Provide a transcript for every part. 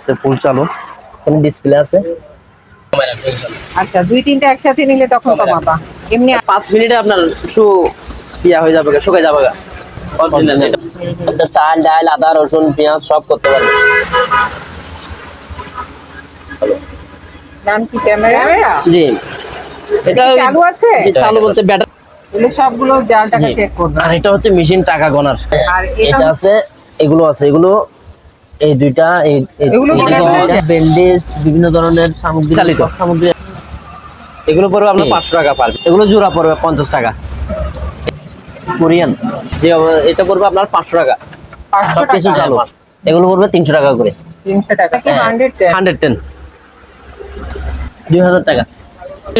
আছে ফুল চালু, এখানে ডিসপ্লে আছে। আচ্ছা, দুই তিনটা একসাথে নিলে তখন কমাবা। এমনি 5 মিনিটে আপনার শু ইয়া হয়ে যাবে, শুকায় যাবে। অরিজিনাল এটা চাল ডাল আদা রসুন পেঁয়াজ সব করতে পারবে। নাম কি ক্যামেরা? জি, এটা চালু আছে? জি, চালু বলতে ব্যাটারি। এগুলো সবগুলো জালটাকে চেক করবে। আর এটা হচ্ছে মেশিন টাকা গণার। আর এটা আছে, এগুলো আছে, এগুলো এই দুইটা এগুলো ব্যান্ডেজ বিভিন্ন ধরনের সামগ্রী চালিত সামগ্রী। এগুলো পড়বে আপনার 500 টাকা পার, এগুলো জোড়া পড়বে 50 টাকা। কোরিয়ান যে এটা পড়বে আপনার 500 টাকা, 500 সবকিছু টাকা। চালু। এগুলো পড়বে 300 টাকা করে। 300 টাকা কি 110 2000 টাকা।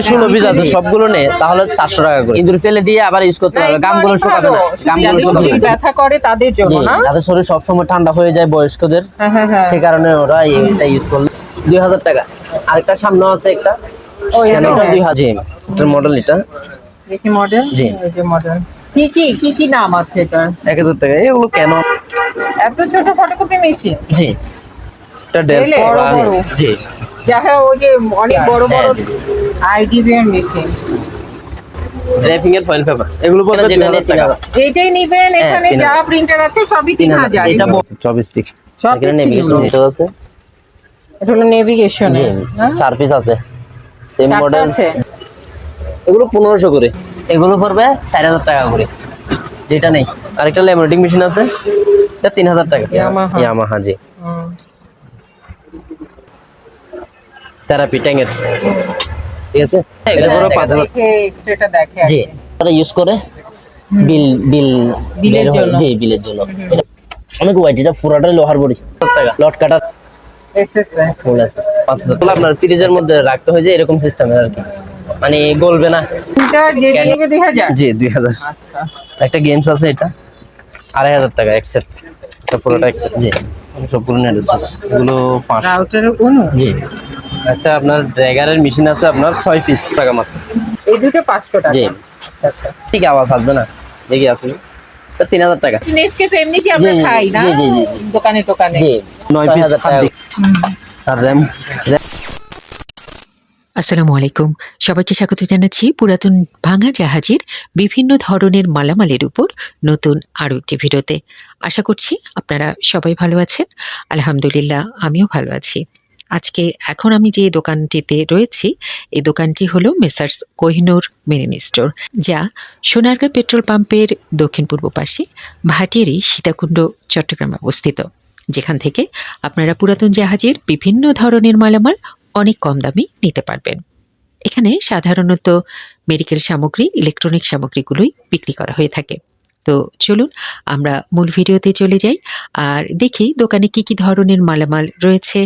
16 পিস আছে, সবগুলো নে তাহলে 400 টাকা করে। কিন্তু ফেলে দিয়ে আবার ইউজ করতে পারবে, গামগুলো শুকাবে না, গামগুলো শুকাবে না। ব্যথা করে তাদের জন্য না, যাদের শরীর সব সময় ঠান্ডা হয়ে যায় বয়স্কদের, সে কারণে ওরা এটা ইউজ করলে 2000 টাকা। আরেকটা সামনে আছে একটা, এটা 2000। এটার মডেল, এটা দেখি মডেল। জি। এই যে মডেল কি নাম আছে এটার? 1000 টাকা। এগুলো কেন এত ছোট ফটোকপি মেশিন? জি, এটা ডেল বড় বড়। জি, যাহা ওই যে অনেক বড় বড় আইডিবিএম মেশিন। ড্রাইভিং এর ফয়েল পেপার, এগুলো পড়বে 2000 টাকা। যেটাই নিবেন এখানে যা প্রিন্টার আছে সবই 3000। এটা 24 স্টিক, এখানে নেভিগেশন আছে। এটা হলো নেভিগেশন। জি, 4 পিস আছে, সেম চারটা মডেল। আছে। এগুলো 1500 করে, এগুলো পড়বে 4000 টাকা করে। যেটা নেই আরেকটা ল্যামিনেটিং মেশিন আছে, এটা 3000 টাকা। ইয়ামাহা জি, থেরাপি ট্যাঙ্গের, ঠিক আছে। এটা পুরো 5000 দেখে এক্সট্রাটা দেখে জি, এটা ইউজ করে বিলের জন্য। জি, বিলের জন্য। অনেক ওয়াইট, এটা পুরাটাই লোহার বডি। টাকা লট কাটার ফুল আছে 5000 টাকা। আপনার ফ্রিজের মধ্যে রাখতে হয় যে এরকম সিস্টেমের আর কি, মানে গলবে না। এটা যে নিবে 2000। জি 2000। আচ্ছা, একটা গেমস আছে, এটা 2500 টাকা এক্সেট, এটা পুরোটা এক্সেট। জি, সবগুলো নেট রিসোর্স, এগুলো 500। রাউটারের অনু। জি, একটা আপনার ড্র্যাগারের মেশিন আছে আপনার 6 পিস টাকা মাত্র। এই দুটো 500 টাকা। জি, আচ্ছা আচ্ছা। ঠিক আওয়াজ আসবে না, দেখি আসলে 3000 টাকা। নেসকেফে এমনি কি আমরা জি, খাই না জি, জি, জি। দোকানে টোকানে? জি, 9 পিস হার্ড ডিস্ক আর র‍্যাম। আসসালামু আলাইকুম, সবাইকে স্বাগত জানাচ্ছি পুরাতন ভাঙা জাহাজের বিভিন্ন ধরনের মালামালের উপর নতুন আরও একটি ভিডিওতে। আশা করছি আপনারা সবাই ভালো আছেন। আলহামদুলিল্লাহ, আমিও ভালো আছি। আজকে এখন আমি যে দোকানটিতে রয়েছি, এই দোকানটি হলো মেসার্স কোহিনূর মেরিন স্টোর, যা সোনারগাঁ পেট্রোল পাম্পের দক্ষিণ পূর্ব পাশে ভাটিয়ারি সীতাকুণ্ড চট্টগ্রামে অবস্থিত, যেখান থেকে আপনারা পুরাতন জাহাজের বিভিন্ন ধরনের মালামাল অনেক কম দামে নিতে পারবেন। এখানে সাধারণত মেডিকেল সামগ্রী, ইলেকট্রনিক সামগ্রীগুলোই বিক্রি করা হয়ে থাকে। তো চলুন আমরা মূল ভিডিওতে চলে যাই আর দেখি দোকানে কি কি ধরনের মালামাল রয়েছে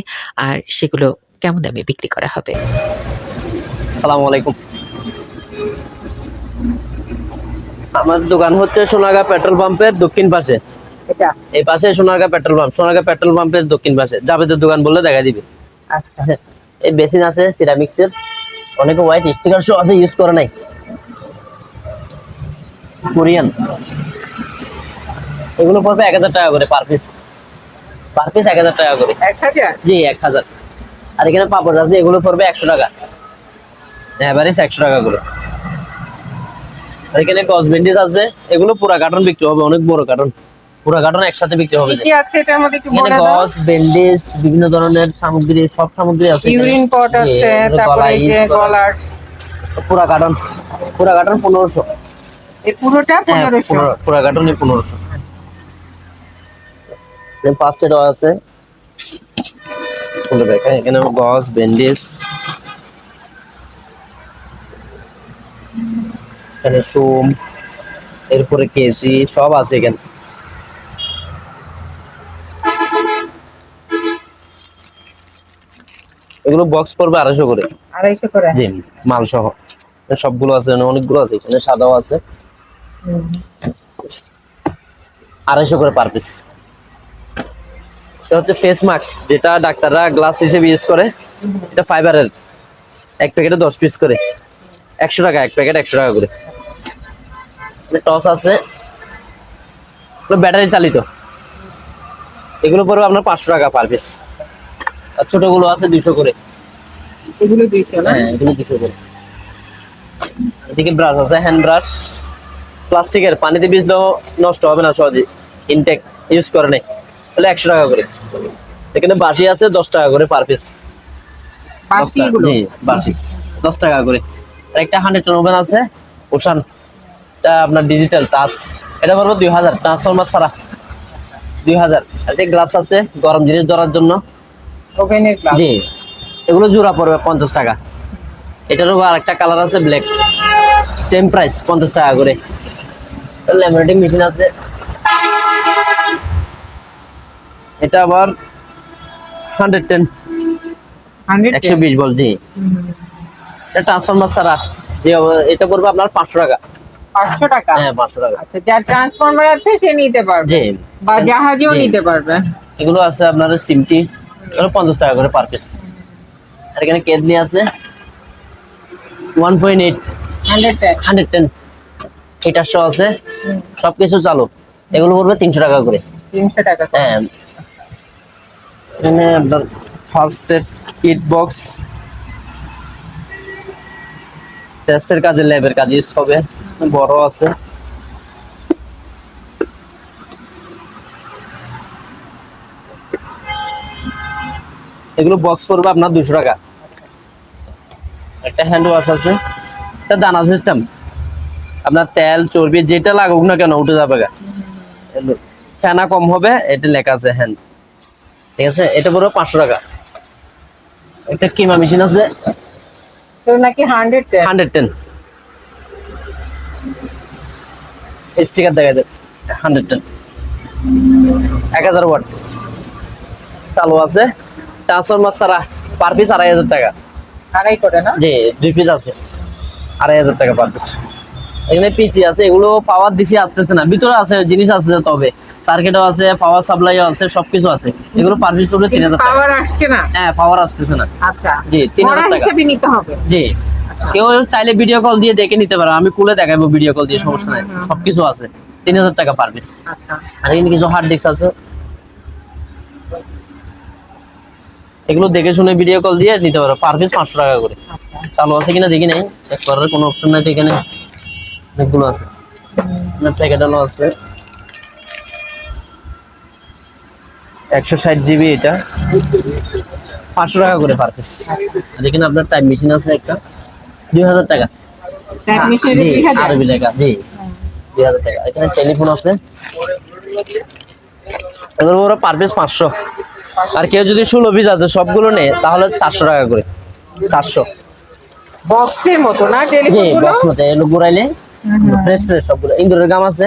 আর সেগুলো কেমন দামে বিক্রি করা হবে। আসসালামু আলাইকুম। আমার দোকান হচ্ছে সোনারগাঁ পেট্রোল পাম্পের দক্ষিণ পাশে। এটা এই পাশে Sonargaon petrol pump, Sonargaon petrol পাম্পের দক্ষিণ পাশে জাবেদের দোকান বললে দেখা দিবে। আচ্ছা। এই বেসিন আছে সিরামিক্সের, অনেক হোয়াইট স্টিকার শো আছে, ইউজ করে নাই। কোরিয়ান, এগুলো পড়বে 1000 টাকা করে পার পিস। পার পিস 1000 টাকা করে। 1000? জি 1000। আর এখানে পাপড় আছে, এগুলো পড়বে 100 টাকা, এভারেজ 100 টাকা করে। আর এখানে কসমেটিক্স আছে, এগুলো পুরা কার্টন বিক্রি হবে, অনেক বড় কার্টন, পুরা কার্টন একসাথে বিক্রি হবে। কি আছে এটার মধ্যে একটু এখানে বলে দাও। গস, ব্যান্ডেজ, বিভিন্ন ধরনের সামগ্রী, সব সামগ্রী আছে। ইউরিন পট আছে, তারপরে এই যে গলার পুরা কার্টন 1500। এই পুরোটা 1500? পুরা কার্টনে 1500। ফার্স্ট এড আছে, খুলে দেখা এখানে গস, ব্যান্ডেজ, এখানে সোম, এরপরে কেজি সব আছে এখানে। এগুলো বক্স পড়বে 250 করে। 250 করে? জি, মাল সহ সবগুলো আছে, অনেকগুলো আছে, এখানে সাদাও আছে। 250 করে পার পিস। এটা হচ্ছে ফেস মাস্ক, যেটা ডাক্তাররা গ্লাস হিসেবে ইউজ করে। এটা ফাইবারের, এক প্যাকেটে 10 পিস করে, 100 টাকা এক প্যাকেট, 100 টাকা করে। টস আছে, ব্যাটারি চালিত, এগুলো পড়বে আপনার 500 টাকা পার পিস। আর ছোটগুলো আছে 200 করে। এগুলো 200 না? হ্যাঁ এগুলো 200 করে। এদিকে ব্রাশ আছে, হ্যান্ড ব্রাশ, প্লাস্টিকের, পানিতে ভিজলেও নষ্ট হবে না সহজে, ইনটেক ইউজ করে নাই, তাহলে 100 টাকা করে। এখানে বাঁশি আছে 10 টাকা করে পার পিস। বাঁশি এগুলো? জি বাঁশি 10 টাকা করে। আর একটা 100 টন ওভেন আছে ওশান, এটা আপনার ডিজিটাল টাচ, এটা পড়বে 2000, ট্রান্সফরমার ছাড়া 2000। আর এই গ্লাভস আছে গরম জিনিস ধরার জন্য। ওভেনের গ্লাস? জি এগুলো জোড়া পড়বে 50 টাকা। এটারও আরেকটা কালার আছে ব্ল্যাক, সেম প্রাইস 50 টাকা করে। ল্যামিনেটিং মেশিন আছে, এটা আবার 110 120 ভোল্ট। জি এটা ট্রান্সফরমার ছাড়া, যে এটা পড়বে আপনার 500 টাকা। 500 টাকা? হ্যাঁ 500 টাকা। আচ্ছা, যার ট্রান্সফরমার আছে সে নিতে পারবে, জি বা জাহাজেও জি। নিতে পারবে। এগুলো আছে আপনার সিমটি, এগুলো 50 টাকা করে পার পিস। আর এখানে কেদলি আছে 1.8 110, এটা শো আছে, সবকিছু চালু। এগুলো পড়বে 300 টাকা করে। 300 টাকা? হ্যাঁ এখানে আপনার ফার্স্ট এড কিট বক্স, টেস্টের কাজে, ল্যাবের কাজে ইউজ হবে, বড় আছে। এগুলো বক্স পড়বে আপনার 200 টাকা। একটা হ্যান্ড ওয়াশ আছে, এটা দানা সিস্টেম, আপনার তেল চর্বি যেটা লাগুক না কেন উঠে যাবে গা, ফেনা কম হবে, এটা লেখা আছে হ্যান্ড, ঠিক আছে। এটা পড়বে 500 টাকা। একটা কিমা মেশিন আছে, তো নাকি 110, স্টিকার দেখা যায় 110, 1000 ওয়াট, চালু আছে, ট্রান্সফরমার ছাড়া, পার পিস 2500 টাকা। আড়াই করে না? জি 2 পিস আছে, 2500 টাকা পার পিস। এখানে পিসি আছে, এগুলো পাওয়ার দিছি আসতেছে না, ভিতরে আছে জিনিস আছে, তবে সার্কিটও আছে, পাওয়ার সাপ্লাইও আছে, সবকিছু আছে। এগুলো পার পিস পড়বে 3000 টাকা। পাওয়ার আসছে না? হ্যাঁ পাওয়ার আসতেছে না। আচ্ছা, জি 3000 টাকা হিসেবে নিতে হবে? জি কেউ চাইলে ভিডিও কল দিয়ে দেখে নিতে পারো, আমি খুলে দেখাবো ভিডিও কল দিয়ে, সমস্যা নাই, সবকিছু আছে। 3000 টাকা পার পিস। আচ্ছা, আর এখানে কিছু হার্ড ডিস্ক আছে, এগুলো দেখে শুনে ভিডিও কল দিয়ে নিতে পারো, পার পিস 500 টাকা করে। আচ্ছা। চালু আছে কিনা দেখি নাই, চেক করার কোনো অপশন নাই তো, এখানে অনেকগুলো আছে, প্যাকেটালো আছে 160 জিবি, এটা 500 টাকা করে পার পিস। আর এখানে আপনার টাইম মেশিন আছে একটা 2000 টাকা। টাইপ মেশিনে জি 2000? আরবি লেখা, জি 2000 টাকা। এখানে টেলিফোন আছে, এগুলো ওরা পার পিস 500। আর কেউ যদি 16 পিস আছে সবগুলো নেয় তাহলে 400 টাকা করে, 400। বক্সের মতো না জি টেলিফোনগুলো? বক্স মতে, এগুলো ঘুরাইলে ফ্রেশ ফ্রেশ সবগুলো। ইন্দুরের গাম আছে,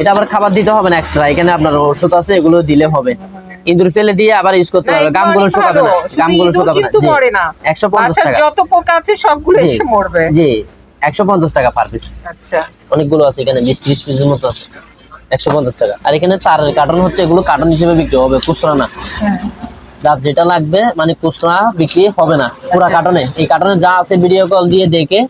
এটা আবার খাবার দিতে হবে না এক্সট্রা, এখানে আপনার ওষুধ আছে, এগুলো দিলে হবে। ইন্দুর ফেলে দিয়ে আবার ইউজ করতে হবে, গামগুলো শুকাবে না, গামগুলো শুকাবে না। কিন্তু মরে না? 150 আচ্ছা, টাকা। যত পোকা আছে সবগুলো জি এসে মরবে? জি 150 টাকা পার পিস। আচ্ছা, অনেকগুলো আছে এখানে, 20-30 পিসের মতো আছে, 150 টাকা। আর এখানে তারের কার্টন হচ্ছে, এগুলো কার্টন হিসেবে বিক্রি হবে, খুচরা না। যার যেটা লাগবে মানে খুচরা বিক্রি হবে না, পুরা কার্টনে। এই কার্টনে যা আছে ভিডিও কল দিয়ে দেখে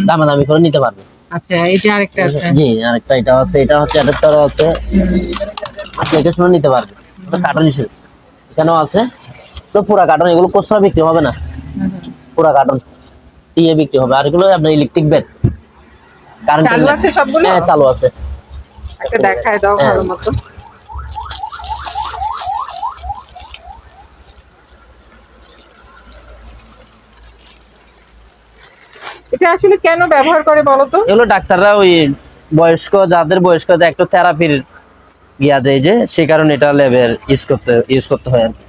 দামাদামি করে নিতে পারবে। আচ্ছা, এই যে আরেকটা আছে? জি আরেকটা এটা আছে, এটা হচ্ছে অ্যাডাপ্টারও আছে, দেখে শুনে নিতে পারবে, কার্টন হিসেবে এখানেও আছে। তো পুরা কার্টন, এগুলো খুচরা বিক্রি হবে না, পুরা কার্টন দিয়ে বিক্রি হবে। আর এগুলো আপনার ইলেকট্রিক বেড, কারেন্ট চালু আছে সবগুলো? হ্যাঁ চালু আছে। একটা দেখায় দাও হ্যাঁ। ভালো মতো। এটা আসলে কেন ব্যবহার করে বলো তো? এগুলো ডাক্তাররা ওই বয়স্ক, যাদের বয়স্ক একটু থেরাপির ইয়া দেয়, যে সে কারণে এটা ল্যাবের ইউজ করতে হয় আর কি।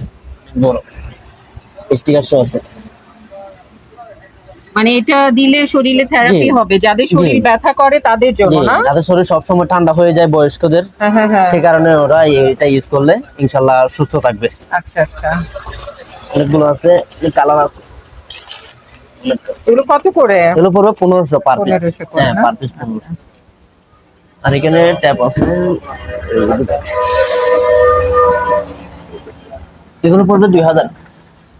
বড় স্টিকার শো আছে, মানে এটা দিলে শরীরে থেরাপি জি। হবে, যাদের শরীর জি। ব্যথা করে তাদের জন্য জি না? যাদের শরীর সবসময় ঠান্ডা হয়ে যায় বয়স্কদের, হ্যাঁ হ্যাঁ হ্যাঁ। সে কারণে ওরা এটা ইউজ করলে ইনশাল্লাহ সুস্থ থাকবে। আচ্ছা আচ্ছা, অনেকগুলো আছে, কালার আছে। এগুলো কত করে? এগুলো পড়বে 1500 পার পিস। 1500 করে হ্যাঁ না? Per piece 1500। আর এখানে ট্যাপ আছে, এগুলো পড়বে 2000।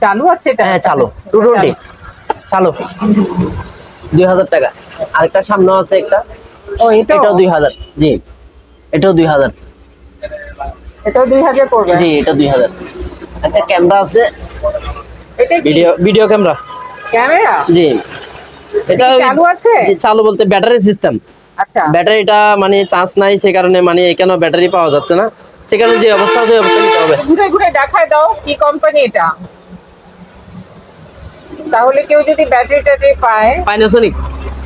চালু আছে এটা? হ্যাঁ চালু, 220 চালু, 2000 টাকা। আরেকটা সামনে আছে একটা, ও এটা? এটাও 2000। জি এটাও 2000। এটাও 2000 পড়বে? জি এটা 2000। একটা ক্যামেরা আছে, এটা কি ভিডিও ক্যামেরা। ক্যামেরা? জি, এটা কি চালু আছে? জি, চালু বলতে ব্যাটারি সিস্টেম। আচ্ছা, ব্যাটারিটা মানে চার্জ নাই, সে কারণে মানে এখানে ব্যাটারি পাওয়া যাচ্ছে না, সে কারণে যে অবস্থা আছে ওই অবস্থা নিতে হবে। ঘুরে ঘুরে দেখায় দাও কি কোম্পানি এটা, তাহলে কেউ যদি ব্যাটারি ট্যাটারি পায়। প্যানাসোনিক।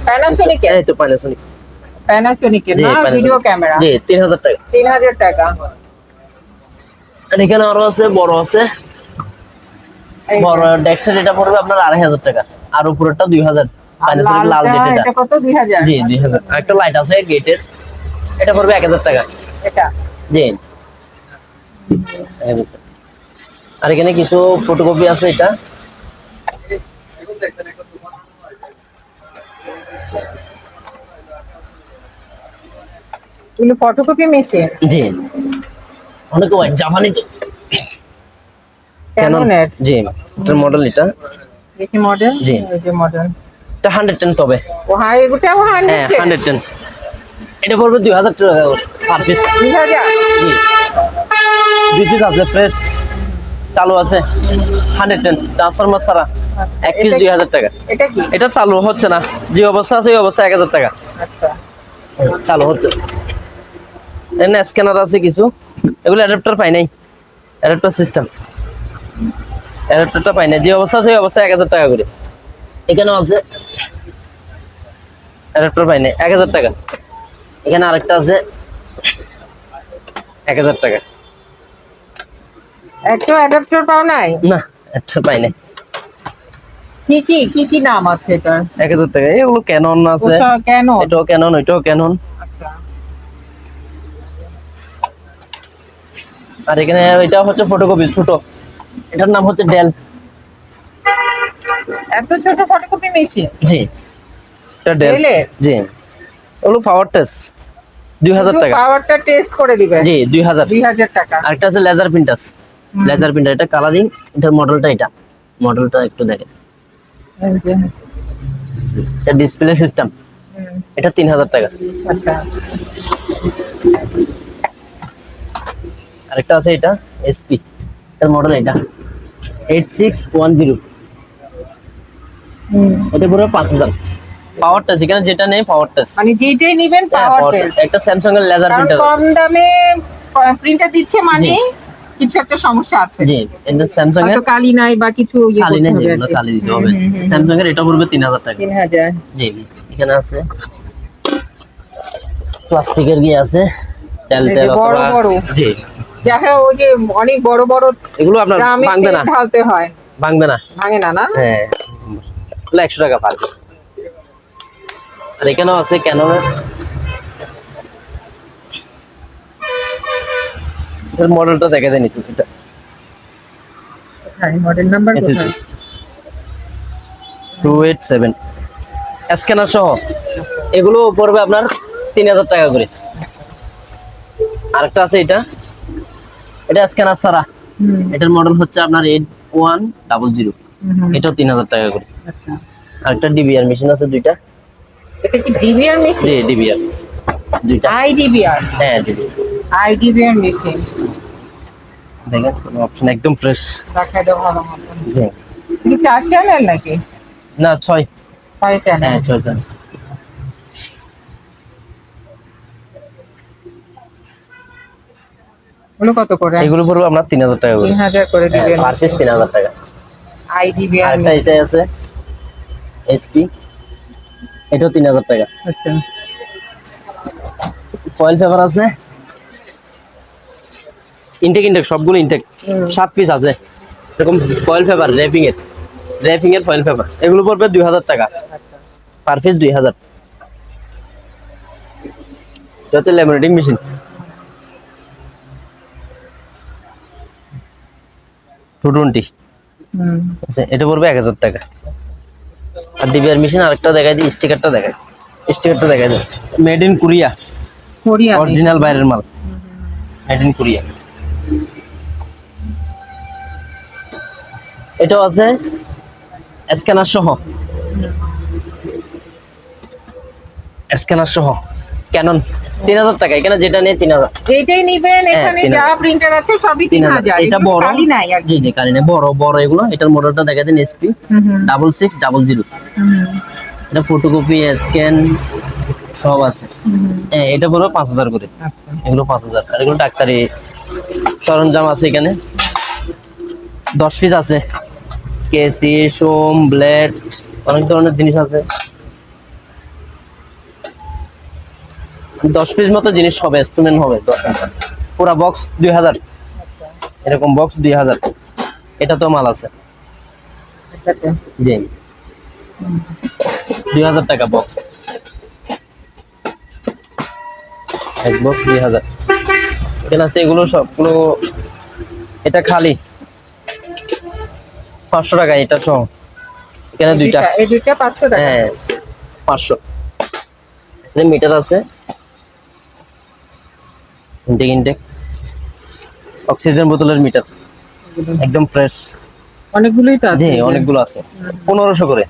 প্যানাসোনিক? এই তো প্যানাসোনিক। প্যানাসোনিক জি, না Panasonic। Video camera? জি, 3000 টাকা। 3000 টাকা। আর এখানে আরো আছে, বড় আছে, এই বড় ডেক্সের এটা পড়বে আপনার 2500 টাকা, আর উপরেরটা 2000। আর প্যানাসোনিক লাল লালটা, যেটা, এটা কত? 2000? জি 2000। আর একটা লাইট আছে গেটের, এটা পড়বে 1000 টাকা। এটা জি। আর এখানে কিছু ফটোকপি আছে, এটা এগুলো ফটোকপি মেশিন। জি অনেক ওয়াইট জাপানি তো। ক্যাননের? জি, এটার মডেল এটা। দেখি মডেল। জি। এই যে মডেল। এটা 110 তবে। ও হ্যাঁ, এগুলোও হ্যাঁ 100? 110। এটা পড়বে 2000 টাকা পার পিস। 2000? জি, 2 পিস আছে, ফ্রেশ চালু আছে। 110 ট্রান্সফরমার ছাড়া, এক পিস এটা- 2000 টাকা। এটা কি? এটা চালু হচ্ছে না, যে অবস্থা আছে ওই অবস্থা 1000 টাকা। আচ্ছা, চালু হচ্ছে। এখানে স্ক্যানার আছে কিছু, এগুলো অ্যাডাপ্টার পাই নাই, অ্যাডাপ্টার সিস্টেম। অ্যাডাপ্টারটা পাই না, যে অবস্থা আছে ওই অবস্থা 1000 টাকা করে। এখানেও আছে, অ্যাডাপ্টার পাই নাই, 1000 টাকা। এখানে আরেকটা আছে 1000 টাকা। একটা অ্যাডাপ্টার পাও নাই? না, একটা পাই নাই। কি কি কি কি নাম আছে এটার? 1000 টাকা। এগুলো ক্যানন আছে, কেন? এটাও ক্যানন, ওইটাও ক্যানন। আচ্ছা, আর এখানে এটা হচ্ছে ফটোকপি ছোট, এটার নাম হচ্ছে ডেল। এত ছোট ফটোকপি মেশিন? জি, এটা ডেল। ডেলের? জি, ওগুলো পাওয়ার টেস্ট 2000 টাকা। পাওয়ারটা টেস্ট করে দিবে? জি 2000। 2000 টাকা। আরেকটা আছে লেজার প্রিন্টার। লেজার প্রিন্টার, এটা কালারিং, এটার মডেলটা, এটা মডেলটা একটু দেখেন। এই যে, এটা ডিসপ্লে সিস্টেম, হুম, এটা 3000 টাকা। আচ্ছা, আরেকটা আছে এটা এসপি, এটার মডেল এটা 8610। হুম, এটা পুরো 5000। পাওয়ার টেস্ট, এখানে যেটা নেই পাওয়ার টেস্ট। মানে যেটাই নেবেন পাওয়ার টেস্ট। একটা স্যামসাং এর লেজার কারণ প্রিন্টার কম দামে প্রিন্টার দিচ্ছে মানে কিছু একটা সমস্যা আছে, জি, এটা স্যামসাং এর। হয়তো কালি নাই বা কিছু ইয়ে কালি করতে নেই, হবে আর যেগুলো কি। কালি দিতে হবে। হুম, হুম, হুম, স্যামসাং এর এটা পড়বে 3000 টাকা। 3000। জি, এখানে আছে প্লাস্টিকের গিয়ে আছে, তেল এই যে তেল বড় অথবা- বড়। জি, যাকে ওই যে অনেক বড় বড় এগুলো আপনার ড্রামে ভাঙবে তেল না, ঢালতে হয়, ভাঙবে না। ভাঙে না? না, হ্যাঁ, এগুলো 100 টাকা পার পিস। আর এখানেও আছে ক্যাননের, এর মডেলটা দেখে দেন একটু। এটা মডেল নাম্বার কোথায়? 287 স্ক্যানার সহ, এগুলো পড়বে আপনার 3000 টাকা করে। আরেকটা আছে এটা, এটা স্ক্যানার ছাড়া, হুম, এটার মডেল হচ্ছে আপনার 8100, হুম, এটাও 3000 টাকা করে। আচ্ছা। আরেকটা ডিবিআর মেশিন আছে দুইটা। এটা কি ডিবিআর মেশিন? জি ডিবিআর দুইটা। আইডিবিআর? হ্যাঁ ডিবিআর। আইডিবিআর মেশিন দেখেন কোনো অপশন একদম ফ্রেশ। দেখা দাও ভালো মতন। জি, কি 4 চ্যানেল নাকি না 6। 5 চ্যানেল? হ্যাঁ 6 জন। ওগুলো কত করে? এগুলো পড়বে আপনার 3000 টাকা করে। 3000 করে দিবেন। পার পিস 3000 টাকা। আইডিবিআর আরেকটা এটাই আছে এসপি, এটাও 3000 টাকা। আচ্ছা, ফয়েল পেপার আছে, ইনটেক সবগুলো ইনটেক, 7 পিস আছে। এরকম ফয়েল পেপার র্যাপিং এর ফয়েল পেপার, এগুলো পড়বে 2000 টাকা আচ্ছা, পার পিস। 2000। এটা হচ্ছে ল্যামিনেটিং মেশিন, 220 হুম, আছে, এটা পড়বে 1000 টাকা। আর ডিবিআর মেশিন আরেকটা দেখাই দিই, স্টিকারটা দেখাই দিই, made in Korea, Korea original বাইরের মাল, মেড ইন কোরিয়া। এটাও আছে স্ক্যানার সহ, ক্যানন 3000 টাকা, এখানে যেটা নেই 3000। যেটাই নিবেন হ্যাঁ, এখানে 3000 যা প্রিন্টার আছে সবই 3000। এটা এগুলো বড়, খালি নাই আর জি জি কালি নেই, বড় বড় এগুলো। এটার মডেলটা দেখা দেন এসপি হুম হুম 6600। হুম এটা ফটোকপি স্ক্যান সব আছে। হুম। হ্যাঁ, এটা পুরো 5000 করে, আচ্ছা এগুলো 5000। আর এগুলো ডাক্তারি সরঞ্জাম আছে এখানে, 10 পিস আছে, কেসি, সোম, ব্লেড, অনেক ধরনের জিনিস আছে। 10 পিস মতো জিনিস হবে, ইনস্ট্রুমেন্ট হবে 10 পিস। পুরা বক্স 2000, আচ্ছা এরকম বক্স 2000। এটা তো মাল আছে, আচ্ছা। জি 2000 টাকা বক্স, এক বক্স 2000। এখানে আছে এগুলো সবগুলো, এটা খালি 500 টাকা এটা সহ। এখানে দুইটা, এই দুইটা 500 টাকা। হ্যাঁ 500। এখানে মিটার আছে, ইনটেক ইনটেক অক্সিজেন বোতলের মিটার, একদম ফ্রেশ। অনেকগুলোই তো আছে জি এই যে। অনেকগুলো আছে, 1500 করে।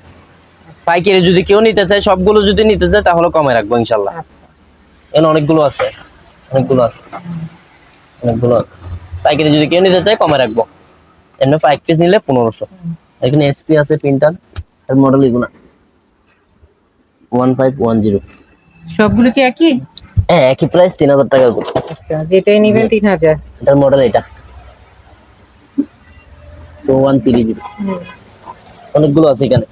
পাইকারি যদি কেউ নিতে চায়, সবগুলো যদি নিতে চায় তাহলে কমে রাখবো ইনশাল্লাহ। আচ্ছা। এখানে অনেকগুলো আছে, অনেকগুলো আছে, অনেকগুলো আছে। পাইকারি যদি কেউ নিতে চায় কমে রাখবো। এমনি 5 পিস নিলে 1500। এখানে এসপি আছে প্রিন্টার, এর মডেল এগুলা 1510। সবগুলো কি একই? হ্যাঁ একই প্রাইস, 3000 টাকা করে। আচ্ছা যেটাই নিবেন জি। 3000। এটার মডেল এটা 2130। অনেকগুলো আছে এখানে।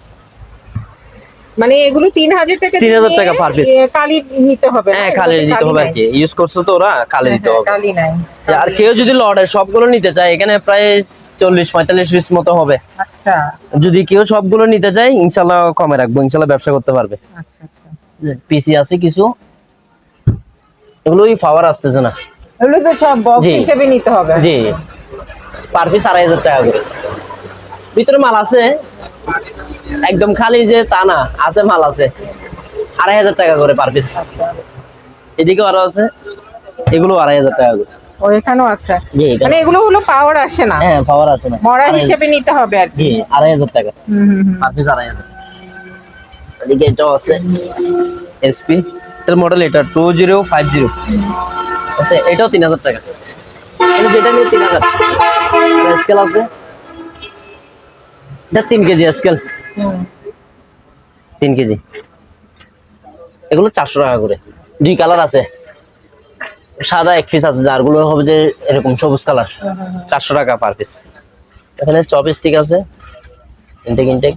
মানে এগুলো 3000 টাকা 3000 টাকা per piece। কালি নিতে হবে না? হ্যাঁ কালি এগুলোতে দিতে হবে আর নাই। কি, ইউজ করছো তো ওরা, কালি হ্যাঁ, দিতে হ্যাঁ, হবে। কালি নাই। আর কেউ যদি লটের সবগুলো নিতে চায়, এখানে প্রায় 40-45 পিস মতো হবে। আচ্ছা যদি কেউ সবগুলো নিতে চায় ইনশাল্লাহ কমে রাখবো, ইনশাল্লাহ ব্যবসা করতে পারবে। আচ্ছা আচ্ছা। পিসি আছে কিছু, এগুলোই পাওয়ার আসতেছে না। এগুলো তো সব বক্স জি। হিসেবে নিতে হবে। জি পার পিস 2500 টাকা করে। ভিতরে মাল আছে, একদম খালি যে তা না, আছে মাল আছে 2500 টাকা করে পার পিস। এদিকে আরো আছে, এগুলো 2500 টাকা করে। ও এখানেও আছে। জি এখানে মানে এগুলো হলো পাওয়ার আসে না, হ্যাঁ পাওয়ার আছে না, মরা হিসেবে নিতে হবে আর কি। জি 2500 টাকা হুম হুম হুম। Per piece 2500। এদিকে এটাও আছে এসপি, এর মডেল এটা 2050 আছে, এটাও 3000 টাকা। এটা যেটা নিয়ে 3000। আর স্কেল আছে, এটা 3 কেজি স্কেল, হুম। 3 কেজি। এগুলো 400 টাকা করে। দুই কালার আছে, সাদা এক পিস আছে, যারগুলো হবে যে এরকম সবুজ কালার, 400 টাকা পার পিস। এখানে চপস্টিক আছে, ইনটেক ইনটেক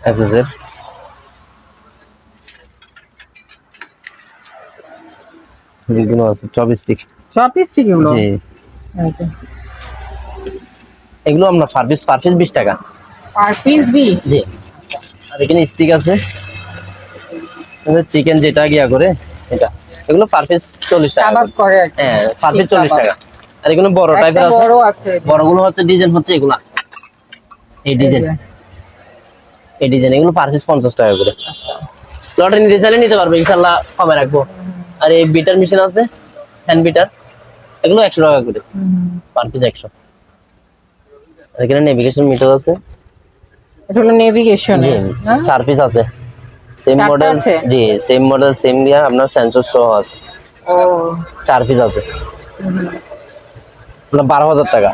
এসএসএর। এগুলো আছে চপস্টিক, সব স্টিক এগুলো? জি আচ্ছা। এগুলো আমরা পার পিস 20 টাকা। Per piece 20? জি। আর এখানে স্টিক আছে, চিকেন যেটা গিয়া করে এটা, এগুলো পার পিস 40 টাকা কাবাব করে। করে আর কি। হ্যাঁ পার পিস ঠিক 40 কাবাব। টাকা। আর এগুলো বড় একটা টাইপের আছে, বড় আছে। বড়গুলো হচ্ছে ডিজাইন হচ্ছে এগুলা, এই ডিজাইন, এই ডিজাইন এগুলো পার পিস 50 টাকা করে। লটে নিতে চাইলে নিতে পারবে ইনশাআল্লাহ, কমে রাখবো। আর এই বিটার মেশিন আছে, হ্যান্ড বিটার, এগুলো 100 টাকা করে পার পিস 100। আর এখানে নেভিগেশন মিটার আছে, এটা হলো নেভিগেশন। জি 4 পিস আছে, সেম চারটা মডেল, আছে? জি সেম মডেল সেম দিয়া আপনার সেন্সর সহ আছে, ও 4 পিস আছে, আপনার 12,000 টাকা।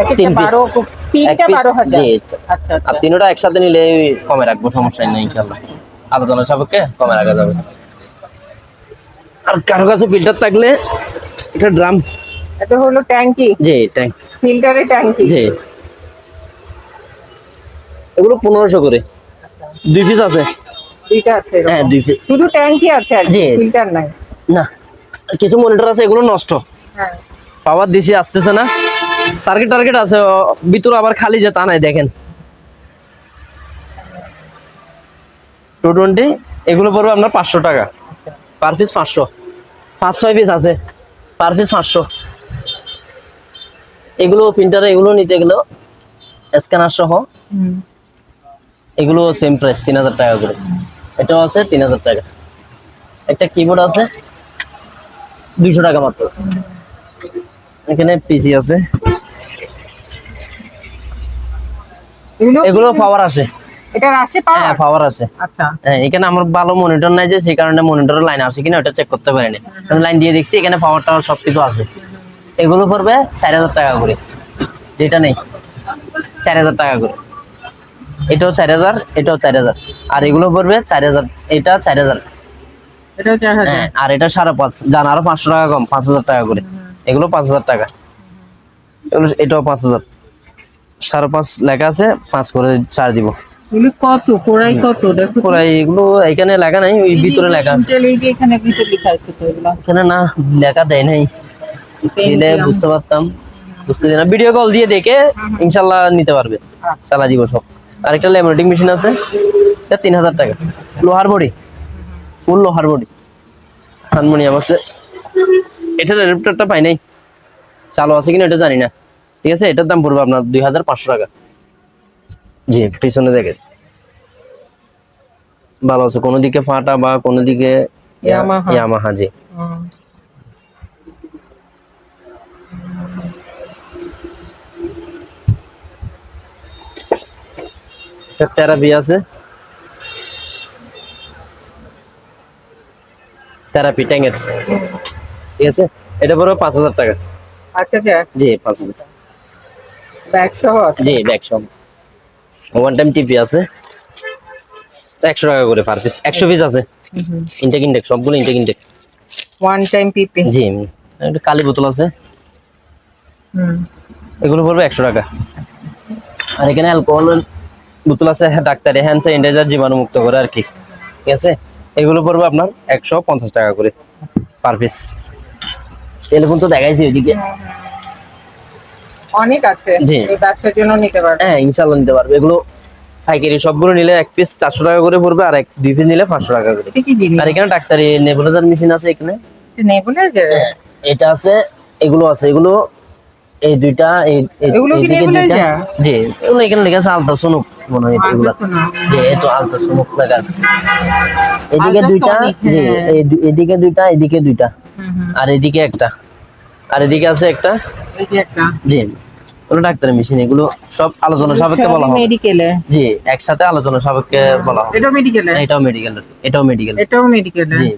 একটা 3 পিস, 12, তিনটা 12,000। জি। আচ্ছা আর আচ্ছা। তিনটা একসাথে নিলে কমে রাখবো, সমস্যা নেই ইনশাআল্লাহ, আলোচনা সাপেক্ষে কমে রাখা যাবে। আর কারো কাছে ফিল্টার থাকলে, এটা ড্রাম, এটা হলো ট্যাঙ্কি, জি ট্যাঙ্ক, ফিল্টারের ট্যাঙ্কি। জি এগুলো 1500 করে। 2 পিস আছে, দুইটা আছে এরকম? হ্যাঁ 2 পিস। শুধু ট্যাঙ্কি আছে আর জি। ফিল্টার নাই? না আর কিছু মনিটর আছে, এগুলো নষ্ট, হ্যাঁ। পাওয়ার দিছি আসতেছে না, সার্কিট টার্গেট আছে ভিতরে, আবার খালি যে তা নাই, দেখেন 220। এগুলো পড়বে আপনার 500 টাকা পার পিস, 500, 5-6 পিস আছে পার পিস 500। এগুলো প্রিন্টারে, এগুলো নিতে গেলেও স্ক্যানার সহ এগুলো সেম প্রাইস 3000 টাকা করে। এটাও আছে 3000 টাকা। একটা কিবোর্ড আছে 200 টাকা মাত্র। এখানে পিসি আছে, এগুলো পাওয়ার আসে, এটার আসে হ্যাঁ পাওয়ার? পাওয়ার আছে। আচ্ছা হ্যাঁ এখানে আমার ভালো মনিটর নাই যে, সেই কারণে মনিটরের লাইন আসে কিনা ওটা চেক করতে পারিনি। লাইন দিয়ে দেখছি এখানে পাওয়ার টাওয়ার সবকিছু আছে। এগুলো পড়বে 4000 টাকা করে, যেটা নেই 4000 টাকা করে। এটাও 4000, এটাও 4000, আর এগুলো পড়বে 4000, এটা 4000। এটাও 4000। হ্যাঁ আর এটা 5.5, জান আরো 500 টাকা কম, 5000 টাকা করে। এগুলো 5000 টাকা, এগুলো এটাও 5000। 5.5 লেখা আছে, 5 করে 4 দিব। এগুলো কত কোরাই কত দেখো তো। পুরো এগুলো এখানে লেখা নাই, ওই ভিতরে লেখা আছে। Intel এই যে এখানে ভিতরে লেখা আছে তো এগুলো। এখানে না লেখা দেয় নাই, দিলে Pentium। বুঝতে পারতাম, বুঝতে দিই না। ভিডিও কল দিয়ে দেখে ইনশাল্লাহ নিতে পারবে, আচ্ছা। চালা দিব সব। আর একটা ল্যামিনেটিং মেশিন আছে, এটা 3000 টাকা, লোহার বডি, ফুল লোহার বডি। হারমোনিয়াম আছে, এটার অ্যাডাপ্টারটা পাই নাই, চালু আছে কিনা এটা জানি না। ঠিক আছে, এটার দাম পড়বে আপনার 2500 টাকা। জি পিছনে দেখে ভালো আছে, কোনো দিকে ফাটা বা কোনো দিকে Yamaha। ইয়ামাহা। জি হুম। থেরাপি আছে, থেরাপি ট্যাঙ্গের। ঠিক আছে, এটা পড়বে 5000 টাকা। আচ্ছা আচ্ছা জি 5000। ব্যাগ সহ আছে? জি ব্যাগ সব। ওয়ান টাইম টিপি আছে, 100 টাকা করে পার পিস, 100 পিস আছে। ইনটেক ইনটেক সবগুলো ইনটেক ইনটেক। ওয়ান টাইম পিপি। জি একটা কালি বোতল আছে, হুম। এগুলো পড়বে 100 টাকা। আর এখানে অ্যালকোহল বোতল আছে, ডাক্তারি হ্যান্ড স্যানিটাইজার, জীবাণু মুক্ত করে আর কি। ঠিক আছে, এগুলো পড়বে আপনার 150 টাকা করে পার পিস। টেলিফোন তো দেখাইছি ওইদিকে। অনেক আছে, জি। এই ব্যবসার জন্য নিতে পারবে। হ্যাঁ ইনশাল্লাহ নিতে পারবে। এগুলো পাইকারি সবগুলো নিলে এক পিস 400 টাকা করে পড়বে, আর 2 পিস নিলে 500 টাকা করে। এটা কি জিনিস? আর এখানে ডাক্তারি নেবুলাইজার মেশিন আছে এখানে। নেবুলাইজার? এটা আছে, এগুলো আছে, এগুলো এই দুইটা, এগুলো কি এইদিকে দুইটা। নেবুলাইজার? জি এগুলো এখানে লেখা আছে আলট্রাসোনিক মনে হয় এগুলো। Ultrasonic। জি এই তো আলট্রাসোনিক লেখা আছে। এদিকে দুইটা, Ultrasonic, জি হ্যাঁ। এদিকে দুইটা, এদিকে দুইটা, হুম হুম। আর এদিকে একটা, আর এদিকে আছে একটা। এই যে একটা জি ওগুলো ডাক্তারি মেশিন, এগুলো সব আলোচনা সাপেক্ষে বলা হবে। মেডিকেলে। জি একসাথে আলোচনা সাপেক্ষে বলা হবে। এটাও মেডিকেলে? এটাও মেডিকেল, এটাও মেডিকেল। এটাও মেডিকেলে। জি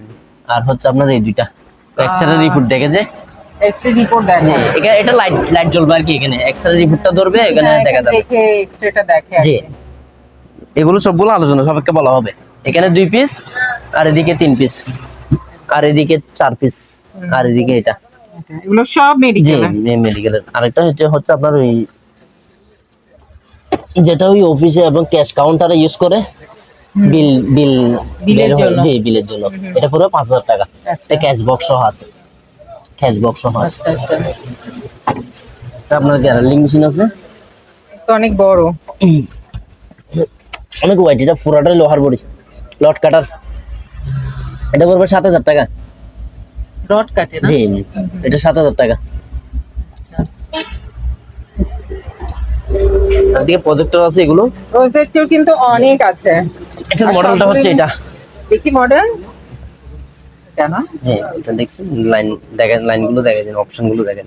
আর হচ্ছে আপনার এই দুইটা এক্সরে রিপোর্ট দেখে যে। এক্সরে রিপোর্ট জি দেখে? এখানে এটা লাইট লাইট জ্বলবে আর কি, এখানে এক্সরে রিপোর্টটা ধরবে, এখানে দেখা যাবে। দেখে এক্সরেটা দেখে আর জি কি। এগুলো সবগুলো আলোচনা সাপেক্ষে বলা হবে। এখানে 2 পিস, আর এদিকে 3 পিস, আর এদিকে 4 পিস, আর এদিকে এটা। এগুলো সব জি মেডিকেলে? মেডিকেলের। আরেকটা হচ্ছে আপনার ওই যেটা ওই অফিসে এবং ক্যাশ কাউন্টারে ইউজ করে বিল বিল বিলের বের হয়, জন্য? জি বিলের জন্য। এটা পুরো 5000 টাকা। আচ্ছা। এটা ক্যাশ বক্স সহ আছে, ক্যাশ বক্স সহ আছে। আচ্ছা আচ্ছা। এটা আপনার গ্যারান্ডিং মেশিন আছে, তো অনেক বড়। অনেক ওয়াইট। এটা পুরাটাই লোহার বডি, লট কাটার। এটা পড়বে 7000 টাকা। রড কাটে না? জি এটা 7000 টাকা। আর দিকে প্রজেক্টর আছে, এগুলো প্রজেক্টর কিন্তু অনেক আছে। এটার আর মডেলটা সবগুলোই- হচ্ছে এটা। দেখি মডেল কেন? জি এটা দেখছেন, লাইন দেখেন, লাইনগুলো দেখেন, অপশনগুলো দেখেন।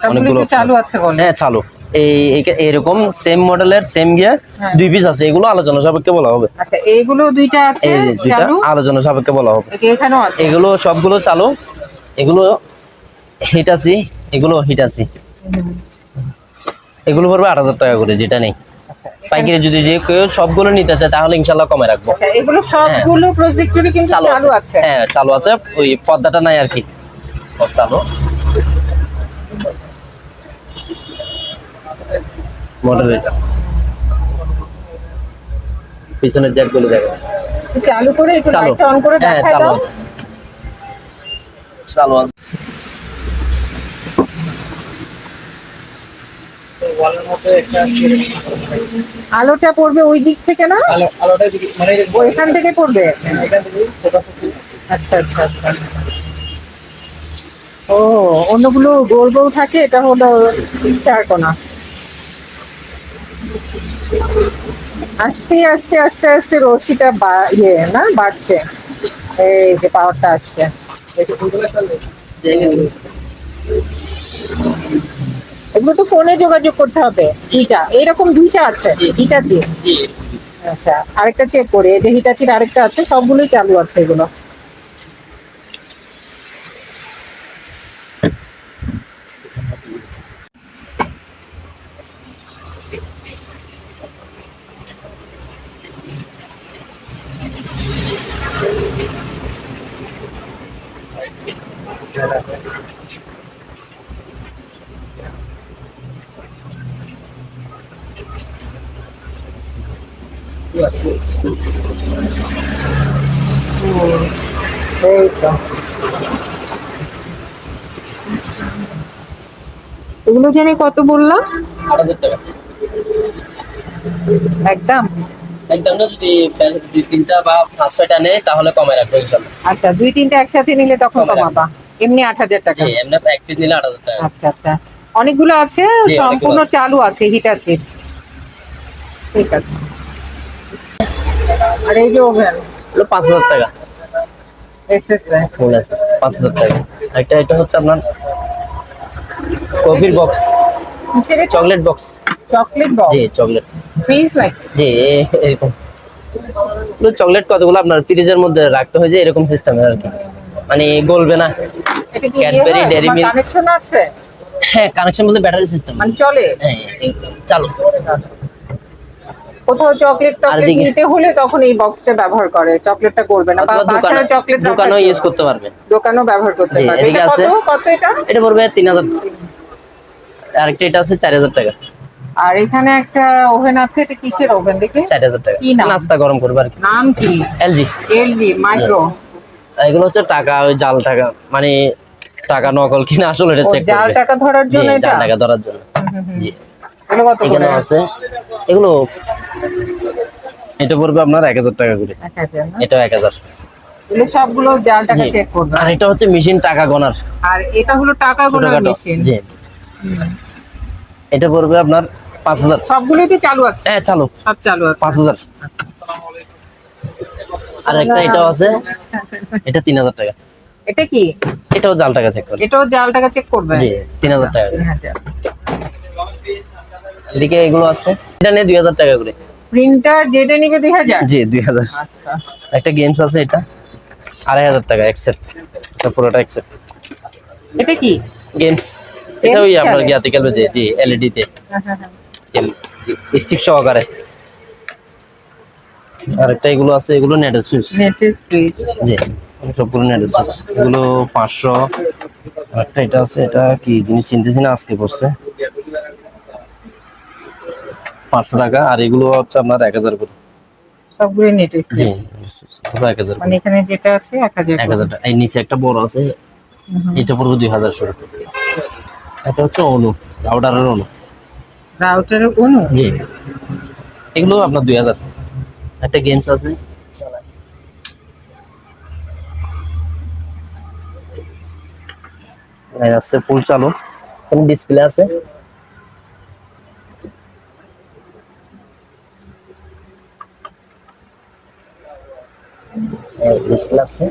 সবগুলো কি option চালু আছে বলে? হ্যাঁ চালু। এরকম সেম মডেলের সেম গিয়ার হ্যাঁ। 2 পিস আছে, এগুলো আলোচনা সাপেক্ষে বলা হবে। আচ্ছা এইগুলো দুইটা আছে এই যে দুইটা চালু? আলোচনা সাপেক্ষে বলা হবে। এই যে এখানেও আছে? এগুলো সবগুলো চালু, এগুলো হিটাসি, এগুলো হিটাসি। এগুলো পড়বে 8000 টাকা করে, যেটা নেই। আচ্ছা, পাইকারি যদি যে কেউ সবগুলো নিতে চায় তাহলে ইনশাল্লাহ কমে রাখবো। আচ্ছা এগুলো সবগুলো প্রজেক্টরই কিন্তু চালু আছে? হ্যাঁ চালু আছে, ওই পর্দাটা নাই আর কি, সব চালু। মডেল এটা, পিছনের জ্যাক গুলো দেখো চালু করে একটু চালু। লাইটটা অন করে হ্যাঁ দেখাই চালু দাও। আছে, চালু আছে। আলোটা পড়বে ওই দিক থেকে না? আলোটা মানে ওইখান থেকে পড়বে? এখান থেকে আচ্ছা আচ্ছা আচ্ছা। ও অন্যগুলো গোল গোল থাকে, এটা হলো চার কোনা। আস্তে আস্তে আস্তে আস্তে রশিটা ইয়ে না বাড়ছে, এই যে পাওয়ারটা আসছে। এগুলো তো ফোনে যোগাযোগ করতে হবে। দুইটা এইরকম দুইটা আছে, দুইটা জি। আচ্ছা, আরেকটা চেক করি, এই যে হিটাচির আরেকটা আছে, সবগুলোই চালু আছে এগুলো। এই তো, এগুলো জেনে কত বললাম? 8,000 টাকা। একদম। একদম না, যদি 2-3টা বা 5-6টা নেয় তাহলে কমে রাখবো ইনশাআল্লাহ। আচ্ছা, 2-3টা একসাথে নিলে তখন কমে কমাবা। এমনি 8,000 টাকা। জি, এমনি এক পিস নিলে 8,000 টাকা। আচ্ছা আচ্ছা, অনেকগুলো আছে, জি, সম্পূর্ণ অনেকগুলো আছে। চালু আছে হিটাচি। ঠিক আছে। আর এই যে ওভেন, হলো 5,000 টাকা। এসএস ফুল এসএস 5,000 টাকা। একটা এটা হচ্ছে আপনার কফির বক্স, কিসের? Chocolate box. চকলেট বক্স, জি, চকলেট। Fridge like. জি, এরকম চকলেট কতগুলো আপনার ফ্রিজের মধ্যে রাখতে হয় যে এরকম সিস্টেমের আর কি, মানে গলবে না। এটা কি ক্যাডবেরি, ডেইরি মিল্ক। কানেকশন আছে? হ্যাঁ, কানেকশন বলতে ব্যাটারি সিস্টেম, মানে চলে? হ্যাঁ চালু। কোথাও চকলেট টকলেট এদিকে নিতে হলে তখন এই বক্সটা ব্যবহার করে, চকলেটটা করবে না, বা অথবা বাসায় চকলেট দোকানেও ইউজ করতে পারবে। দোকানেও ব্যবহার করতে জি, পারবে। এদিকে এটা কত আছে। কত এটা? এটা পড়বে 3,000। আরেকটা এটা আছে 4,000 টাকা। আর এখানে একটা ওভেন আছে, এটা কিসের ওভেন দেখি? 4,000 টাকা। কি নাম? নাস্তা গরম করবে আর কি। নাম কি? এলজি। LG micro. এগুলো হচ্ছে টাকা, ওই জাল টাকা, মানে টাকা নকল কিনা আসলে এটা ও, চেক জাল করবে। টাকা ধরার জি, জন্য এটা? জাল টাকা ধরার জন্য। জি, এগুলো কত এখানে করে? আছে। এগুলো এটা পড়বে আপনার 1,000 টাকা করে। 1000 না? এটাও 1,000। এগুলো সবগুলো জাল টাকা জি, চেক করবে। আর এটা হচ্ছে মেশিন টাকা গোনার, আর এটা হলো টাকা গোনার ছোটখাটো। মেশিন। জি, এটা পড়বে আপনার 5,000। সবগুলোই কি চালু আছে? হ্যাঁ চালু, সব চালু আছে। 5,000। আর একটা এটাও আছে, এটা 3,000 টাকা। এটা কি? এটাও জাল টাকা চেক করে। এটাও জাল টাকা চেক করবে? জি, 3,000 টাকা করে। 3000। এদিকে এগুলো আছে, এটা নিয়ে 2,000 টাকা করে। প্রিন্টার যেটা নিবে 2000? জি, 2,000। আচ্ছা। একটা গেমস আছে, এটা 2,500 টাকা এক সেট। এটা পুরোটা এক সেট এটা কি? গেমস। এটা ওই আপনার গিয়াতে খেলবে, জি জি, এলইডি তে স্টিক সহকারে। আর একটা এগুলো আছে, এগুলো নেটের সুইচ। নেটের সুইচ। জি, সবগুলো নেটের সুইচ। এগুলো 500। একটা এটা আছে, এটা কি জিনিস চিনতেছি না, আজকে পড়ছে 500 টাকা। আর এগুলো হচ্ছে আপনার 1,000 করে। সবগুলো নেটের জি, সুইচ। 1,000 মানে করে। এখানে যেটা আছে 1000 1,000 টাকা। এই নিচে একটা বড় আছে, এটা পড়বে 2,000 শুরু। এটা হচ্ছে অনু, রাউটারের অনু। রাউটারের অনু? জি, এগুলো আপনার 2,000। একটা গেমস আছে, এই আছে ফুল চালু, এখানে ডিসপ্লে আছে। ডিসপ্লে আছে,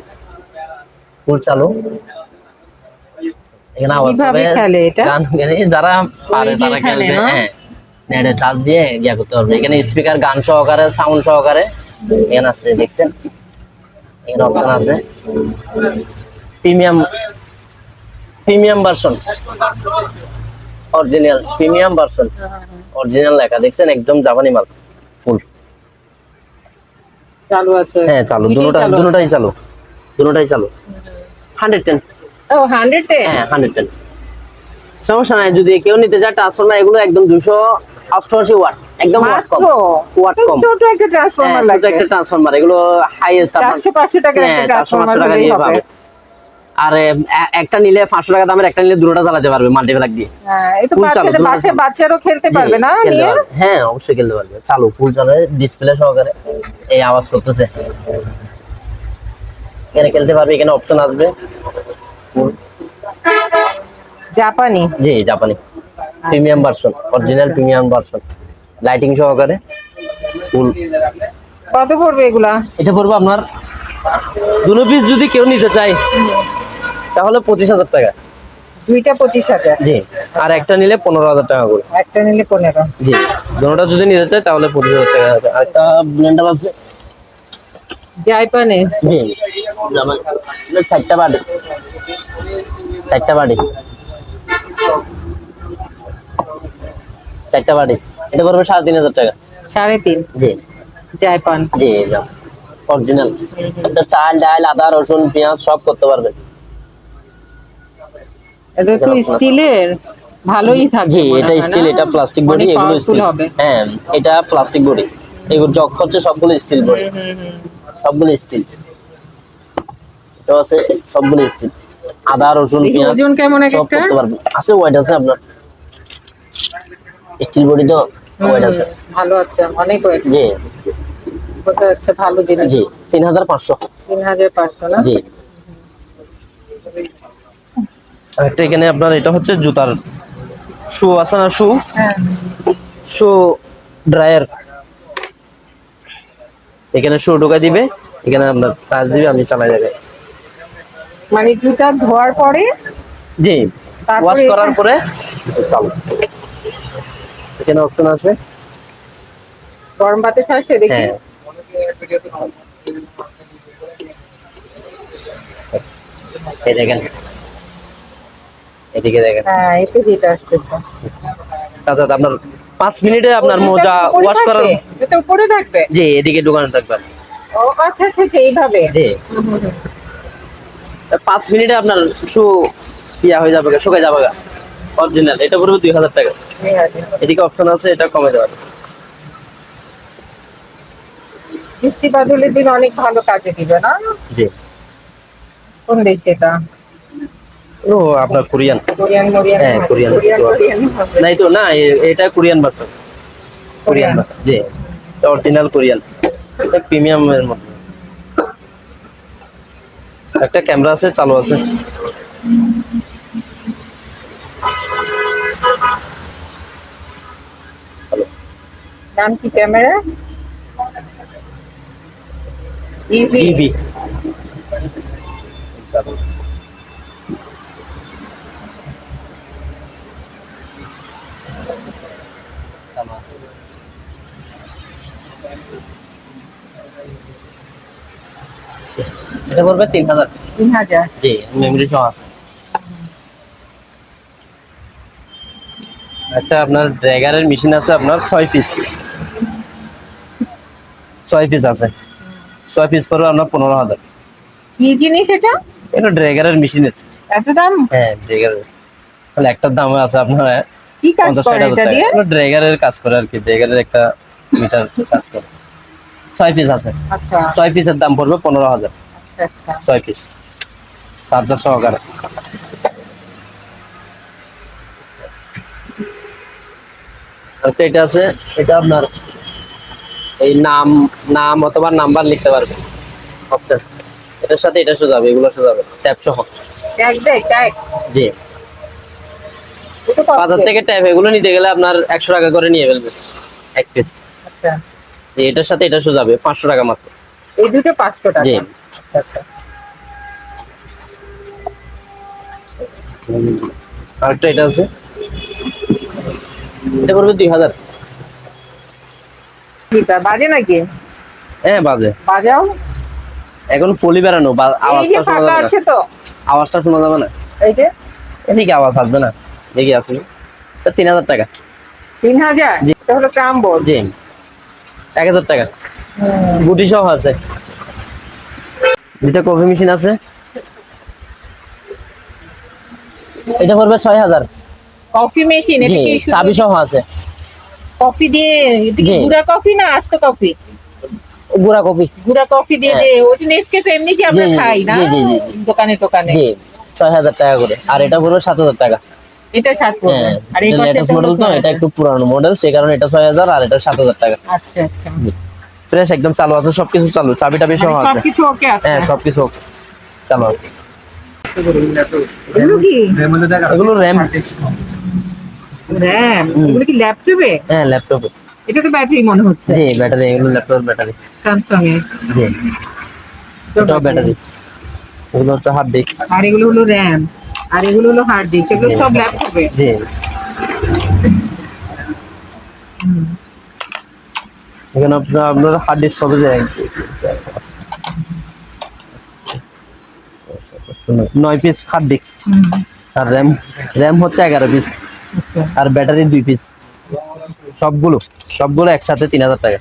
ফুল চালু। এখানে আওয়াজ কিভাবে হবে, খেলে এটা? গান গানে যারা পারে ওই যে তারা এখানে খেলবে। না? হ্যাঁ, নেটে চার্জ দিয়ে ইয়া করতে পারবে। এখানে স্পিকার গান সহকারে, সাউন্ড সহকারে এখানে আছে, দেখছেন? এখানে অপশন আছে premium, premium version, original premium version, original লেখা দেখছেন, একদম জাপানি মাল, ফুল চালু আছে? হ্যাঁ চালু, দুটোটাই চালু, দুটোটাই চালু। 110। ও 110? হ্যাঁ 110। সমস্যা নাই, যদি কেউ নিতে চায় ট্রান্সফরমার, এগুলো একদম 288 ওয়াট, একদম ওয়াট কম, ওয়াট কম। ছোট একটা ট্রান্সফরমার ছোট লাগবে। একটা ট্রান্সফরমার, এগুলো হাইয়েস্ট আপনার 400-500 টাকার একটা 400-500 ট্রান্সফরমার টাকা দিলেই দিয়ে হবে। পাবে। আর একটা নিলে 500 টাকা দামের একটা নিলে দুটোটা চালাতে পারবে মাল্টিপ্লাগ দিয়ে। হ্যাঁ, এই তো ফুল চালু, বাচ্চাদের, দুটোটা বাসায় চালু। বাচ্চারাও খেলতে জি, পারবে না খেলতে নিয়ে? পারবে। হ্যাঁ অবশ্যই খেলতে পারবে, চালু ফুল চালু, ডিসপ্লে সহকারে। এই আওয়াজ করতেছে, এখানে খেলতে পারবে। এখানে অপশন আসবে ফুল। জাপানি? জি, জাপানি premium version, original premium version, lighting সহকারে ফুল। কত পড়বে এগুলা? এটা পড়বে আপনার দুটো পিস যদি কেউ নিতে চায় তাহলে 25,000 টাকা। দুইটা 25,000, জি, আর একটা নিলে 15,000 টাকা করে। একটা নিলে 15। জি, দুটোটা যদি নিতে চাই তাহলে 25,000 টাকা হবে। আর একটা ব্লেন্ডার আছে। জাইপানে জি, যেমন এটা চারটা বাড়ি, চারটা বাড়ি, চারটা বাড়ি, এটা পড়বে 3,500 টাকা। 3.5, জি জাইপান। জি, অরিজিনাল। এটা চাল ডাল আদা রসুন পেঁয়াজ সব করতে পারবেন। এটা তো স্টিলের, ভালোই থাকবে জি, মনে এটা হয় স্টিল, না? এটা প্লাস্টিক বডি, অনেক এগুলো পাওয়ারফুল স্টিল। হবে। হ্যাঁ, এটা প্লাস্টিক বডি, এগুলো যক হচ্ছে সবগুলো স্টিল বডি, সবগুলো স্টিল। এটা আছে সবগুলো স্টিল। আদা রসুন দেখি পেঁয়াজ ওজন কেমন এক সব একটা? করতে পারবেন। আছে ওয়েট আছে আপনার, স্টিল বডি তো ওয়েট আছে। ভালো আছে, অনেক ওয়েট। জি বোঝা যাচ্ছে ভালো জিনিস। জি, 3,500। 3,500 না? জি, একটা এখানে আপনার এটা হচ্ছে জুতার শু আছে না, শু হ্যাঁ। শু ড্রায়ার। এখানে শু ঢোকা দিবে, এখানে আপনার কাজ দিবে, আপনি চালাই যাবে। মানে জুতা ধোয়ার পরে জি, তারপরে ওয়াশ করার পরে চালু। এখানে অপশন আছে। গরম বাতাস আসে দেখি। হ্যাঁ, এই দেখেন, এদিকে দেখেন। হ্যাঁ, এতে হিট আসতেছে। তাতে আপনার 5 মিনিটে আপনার মোজা ওয়াশ করার। জুতা উপরে থাকবে। জি, এদিকে ঢোকানো থাকবে। ও আচ্ছা আচ্ছা আচ্ছা, এইভাবে। জি, 5 মিনিটে আপনার শু ইয়া হয়ে যাবে, শুকায় যাবে অরিজিনাল। এটা পড়বে 2,000 টাকা। ঠিক আছে। এদিকে অপশন আছে, এটা কমে যাবে। বৃষ্টি বাদলের দিন অনেক ভালো কাজে দিবে না? জি, কোন দেশ এটা? ও আপনার কোরিয়ান। কোরিয়ান মরিয়ান হ্যাঁ, হবে। কোরিয়ান। কোরিয়ান হবে। নাই তো না, এটা কোরিয়ান ভার্সন। কোরিয়ান ভার্সন, জি, অরিজিনাল কোরিয়ান। এটা প্রিমিয়ামের মধ্যে। একটা ক্যামেরা আছে, চালু আছে। নাম কি ক্যামেরা? ইভি। ইভি। এটা পড়বে 3,000। 3,000। জি, মেমরি সহ আছে। একটা আপনার ড্র্যাগারের মেশিন আছে, আপনার 6 পিস, 6 পিস আছে। 6 পিস পড়বে আপনার 15,000। কি জিনিস এটা? এটা ড্র্যাগারের মেশিনের। এত দাম? হ্যাঁ, ড্র্যাগারের। তাহলে একটার দাম আছে আপনার কি কাজ 50-60 করে হাজার এটা টাকা। দিয়ে? এটা ড্র্যাগারের কাজ করে আর কি, ড্র্যাগারের একটা মিটার কাজ করে। 6 পিস আছে। আচ্ছা 6 পিসের দাম পড়বে 15,000। আচ্ছা আচ্ছা। 6 পিস চার্জার সহকারে। আর তো এটা আছে, এটা আপনার এই নাম নাম অথবা নাম্বার লিখতে পারবে অপশন। এটার সাথে এটা সোজাবে, এগুলো সোজাবে ট্যাপ সহ। ট্যাগ দেয়, ট্যাগ। জি, এটা কত? বাজার থেকে ট্যাপ এগুলো নিতে গেলে আপনার 100 টাকা করে নিয়ে ফেলবে এক পিস। আচ্ছা, এটার সাথে এটা সোজাবে 500 টাকা মাত্র। এই দুটো 500 টাকা। জি। আচ্ছা আচ্ছা। আরেকটা এটা আছে, এটা করবে 2,000। কিটা বাজে নাকি? হ্যাঁ, বাজে। বাজাও। এখন ফলি বেড়ানো, এই যে আওয়াজটা শোনা ফাঁকা যাবে না। আছে তো। আওয়াজটা শোনা যাবে না, এই যে এদিকে আওয়াজ আসবে না। দেখি আছে, 3,000 টাকা। 3,000। জি। এটা হলো ট্রাম বোর্ড। জি, 1,000 টাকা। গুটি সহ আছে। দুটো কফি মেশিন আছে, এটা পড়বে 6,000। Coffee machine. জি, এটা কি শুধু চাবি সহ আছে। কফি দিয়ে? এটা কি জি। গুঁড়া কফি না আস্ত কফি? গুঁড়া কফি। গুঁড়া কফি দিয়ে হ্যাঁ। যে ওই যে নেসক্যাফে এমনি যে আমরা জি, জি, খাই না জি, জি, জি। দোকানে টোকানে। জি, 6,000 টাকা করে। আর এটা পড়বে 7,000 টাকা। এটা 7 পড়বে। হ্যাঁ, আর এই এটা পাশে লেটেস্ট মডেল তো, এটা একটু পুরানো মডেল, সেই কারণে এটা 6,000 আর এটা 7,000 টাকা। আচ্ছা আচ্ছা। ফ্রেশ একদম, চালু আছে, সবকিছু চালু, চাবি টাবি সহ মানে আছে। সবকিছু ওকে আছে। হ্যাঁ, সবকিছু okay, চালু আছে। এগুলো কি? এগুলো র্যাম। র‍্যাম। এগুলো কি ল্যাপটপে? হ্যাঁ, ল্যাপটপে। এটা তো ব্যাটারি মনে হচ্ছে। জি, ব্যাটারি, এগুলো ল্যাপটপের ব্যাটারি। স্যামসাং এর। জি, এটাও ব্যাটারি। এগুলো হচ্ছে হার্ড ডিস্ক। আর এগুলো হলো র‍্যাম। আর এগুলো হলো হার্ড ডিস্ক, এগুলো সব ল্যাপটপে। জি এখানে আপনার হার্ড ডিস্ক হবে যে 9 পিস হার্ড ডিস্ক, আর র্যাম হচ্ছে 11 পিস, আর ব্যাটারি 2 পিস। সবগুলো একসাথে 3000 টাকা।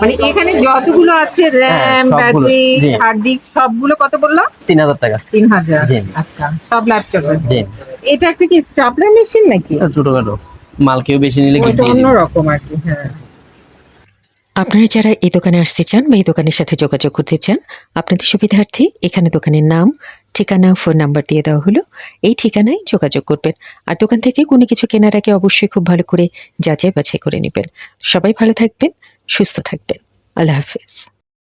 মানে এখানে যতগুলো আছে র্যাম, সবগুলো, ব্যাটারি, জি। হার্ড ডিস্ক সবগুলো কত বললাম? 3000 টাকা। 3000। জি। আচ্ছা, সব ল্যাপটপে। জি এটা একটা কি স্টাপলার মেশিন নাকি? ছোটখাটো মাল কেউ বেশি নিলে ওইটা gift দিয়ে দিবে। অন্যরকম আর কি। হ্যাঁ, আপনারা যারা এই দোকানে আসতে চান বা এই দোকানের সাথে যোগাযোগ করতে চান, আপনাদের সুবিধার্থে এখানে দোকানের নাম, ঠিকানা, ফোন নাম্বার দিয়ে দেওয়া হলো। এই ঠিকানায় যোগাযোগ করবেন। আর দোকান থেকে কোনো কিছু কেনার আগে অবশ্যই খুব ভালো করে যাচাই বাছাই করে নেবেন। সবাই ভালো থাকবেন, সুস্থ থাকবেন। আল্লাহ হাফেজ।